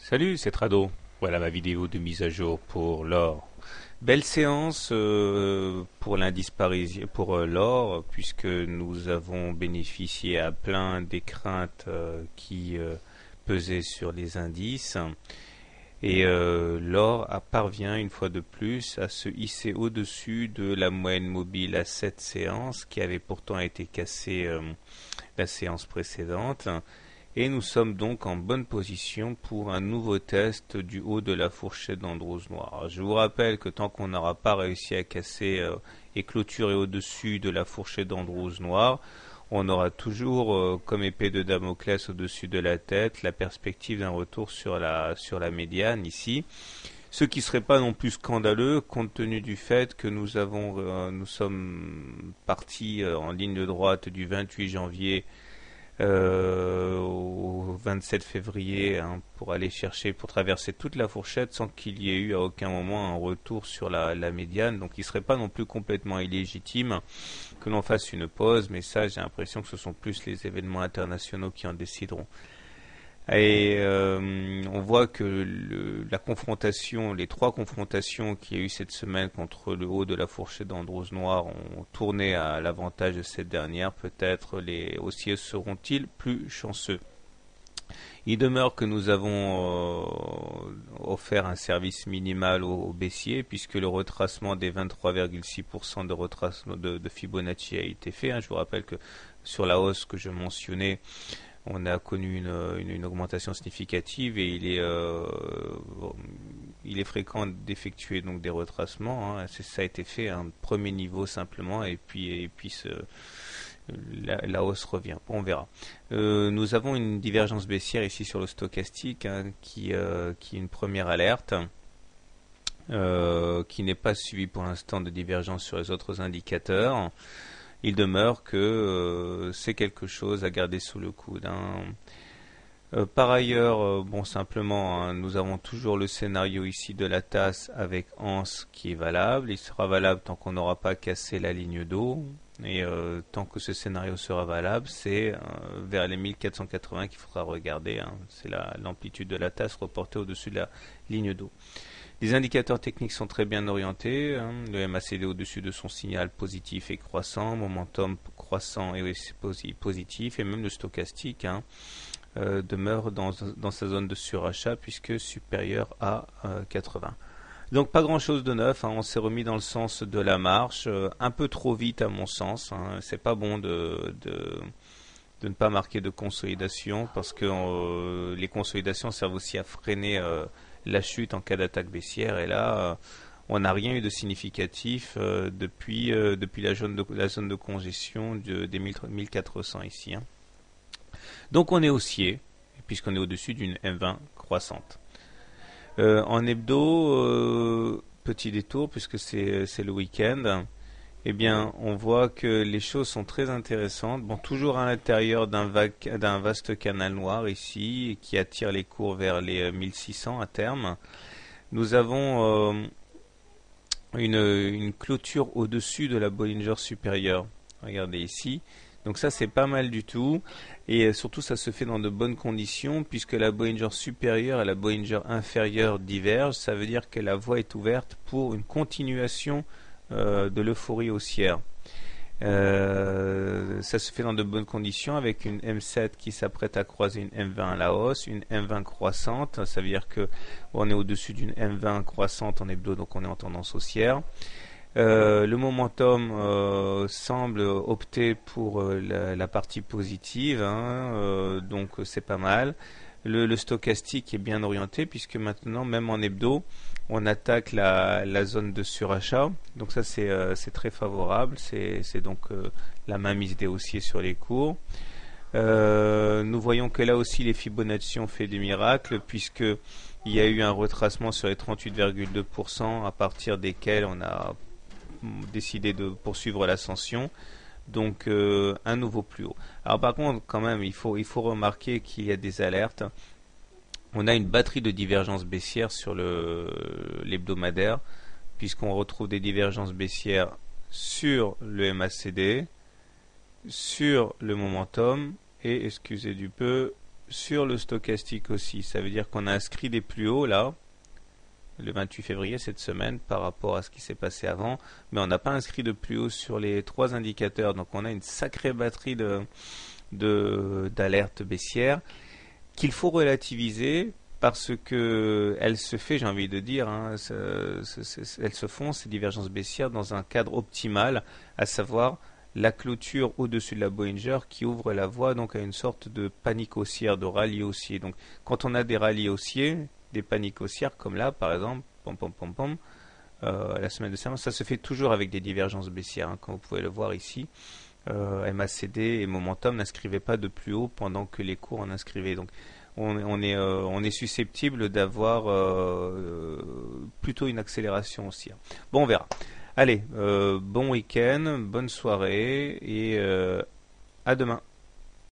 Salut, c'est Trado. Voilà ma vidéo de mise à jour pour l'or. Belle séance pour l'indice parisien, pour l'or, puisque nous avons bénéficié à plein des craintes qui pesaient sur les indices. Et l'or parvient une fois de plus à se hisser au-dessus de la moyenne mobile à 7 séances, qui avait pourtant été cassée la séance précédente. Et nous sommes donc en bonne position pour un nouveau test du haut de la fourchette d'Andrews noir. Je vous rappelle que tant qu'on n'aura pas réussi à casser et clôturer au-dessus de la fourchette d'Andrews noir, on aura toujours comme épée de Damoclès au-dessus de la tête la perspective d'un retour sur la médiane ici. Ce qui ne serait pas non plus scandaleux compte tenu du fait que nous sommes partis en ligne droite du 28 janvier au 27 février pour aller chercher, pour traverser toute la fourchette sans qu'il y ait eu à aucun moment un retour sur la médiane. Donc il ne serait pas non plus complètement illégitime que l'on fasse une pause, mais ça j'ai l'impression que ce sont plus les événements internationaux qui en décideront. Et on voit que la confrontation, les trois confrontations qu'il y a eu cette semaine contre le haut de la fourchette d'Andrews noir ont tourné à l'avantage de cette dernière. Peut-être les haussiers seront-ils plus chanceux. Il demeure que nous avons offert un service minimal aux baissiers puisque le retracement des 23,6% de retracement de Fibonacci a été fait. Je vous rappelle que sur la hausse que je mentionnais, on a connu une augmentation significative et il est fréquent d'effectuer donc des retracements. Ça a été fait à un premier niveau simplement et puis la hausse revient. Bon, on verra. Nous avons une divergence baissière ici sur le stochastique qui est une première alerte. Qui n'est pas suivie pour l'instant de divergence sur les autres indicateurs. Il demeure que c'est quelque chose à garder sous le coude. Par ailleurs, simplement, nous avons toujours le scénario ici de la tasse avec anse qui est valable. Il sera valable tant qu'on n'aura pas cassé la ligne d'eau. Et tant que ce scénario sera valable, c'est vers les 1480 qu'il faudra regarder. C'est l'amplitude de la tasse reportée au-dessus de la ligne d'eau. Les indicateurs techniques sont très bien orientés. Le MACD au-dessus de son signal positif et croissant, momentum croissant et positif, et même le stochastique demeure dans sa zone de surachat puisque supérieur à 80. Donc pas grand chose de neuf, on s'est remis dans le sens de la marche, un peu trop vite à mon sens. C'est pas bon de ne pas marquer de consolidation parce que les consolidations servent aussi à freiner la chute en cas d'attaque baissière, et là on n'a rien eu de significatif depuis la zone de congestion des 1400 ici. Donc on est haussier puisqu'on est au-dessus d'une M20 croissante. En hebdo, petit détour puisque c'est le week-end, eh bien on voit que les choses sont très intéressantes. Bon, toujours à l'intérieur d'un vaste canal noir ici qui attire les cours vers les 1600 à terme. Nous avons une clôture au-dessus de la Bollinger supérieure. Regardez ici. Donc ça c'est pas mal du tout, et surtout ça se fait dans de bonnes conditions puisque la Bollinger supérieure et la Bollinger inférieure divergent. Ça veut dire que la voie est ouverte pour une continuation de l'euphorie haussière. Ça se fait dans de bonnes conditions avec une M7 qui s'apprête à croiser une M20 à la hausse, une M20 croissante. Ça veut dire que on est au-dessus d'une M20 croissante en hebdo, donc on est en tendance haussière. Le momentum semble opter pour la partie positive, donc c'est pas mal. Le stochastique est bien orienté puisque maintenant, même en hebdo, on attaque la zone de surachat. Donc ça c'est très favorable. C'est donc la mainmise des haussiers sur les cours. Nous voyons que là aussi les Fibonacci ont fait des miracles puisque il y a eu un retracement sur les 38,2% à partir desquels on a décidé de poursuivre l'ascension, donc un nouveau plus haut. Alors par contre quand même il faut remarquer qu'il y a des alertes. On a une batterie de divergences baissières sur l'hebdomadaire puisqu'on retrouve des divergences baissières sur le MACD, sur le momentum et, excusez du peu, sur le stochastique aussi. Ça veut dire qu'on a inscrit des plus hauts là, le 28 février cette semaine par rapport à ce qui s'est passé avant, mais on n'a pas inscrit de plus haut sur les trois indicateurs. Donc on a une sacrée batterie d'alerte baissière qu'il faut relativiser parce que elle se fait, j'ai envie de dire, elles se font ces divergences baissières dans un cadre optimal, à savoir la clôture au-dessus de la Bollinger qui ouvre la voie donc à une sorte de panique haussière, de rallye haussier. Donc quand on a des rallyes haussiers, des paniques haussières comme là par exemple, la semaine de serment, ça se fait toujours avec des divergences baissières, comme vous pouvez le voir ici. MACD et Momentum n'inscrivaient pas de plus haut pendant que les cours en inscrivaient. Donc on est susceptible d'avoir plutôt une accélération haussière. Bon, on verra. Allez, bon week-end, bonne soirée et à demain.